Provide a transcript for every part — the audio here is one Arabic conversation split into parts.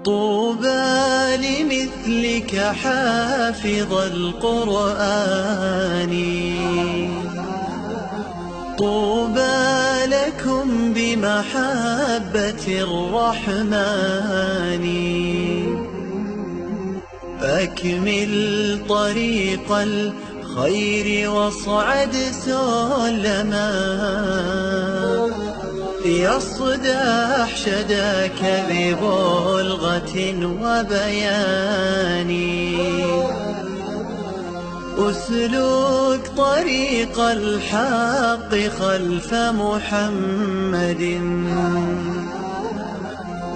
طوبى لمثلك حافظ القرآن، طوبى لكم بمحبة الرحمن. أكمل طريق الخير واصعد سلما، يصدح شداك ببلغة وبيان. أسلك طريق الحق خلف محمد،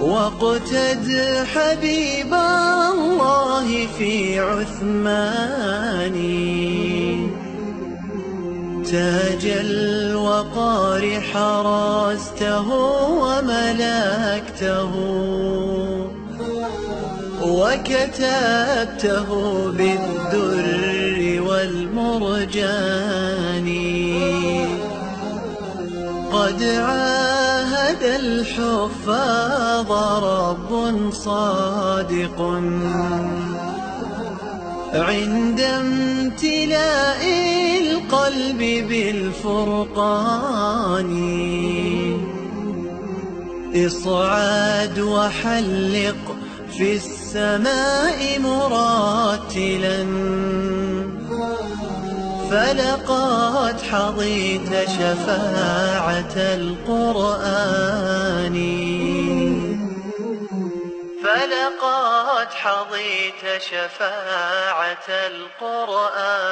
واقتد حبيب الله في عثمان. تاج الوقار حرزته وملكته، وكتبته بالدر والمرجان. قد عاهد الحفاظ رب صادق عند امتلاء القلب بالفرقان. اصعد وحلق في السماء مرتلا، فلقد حظيت شفاعة القرآن، فلقد حظيت شفاعة القرآن.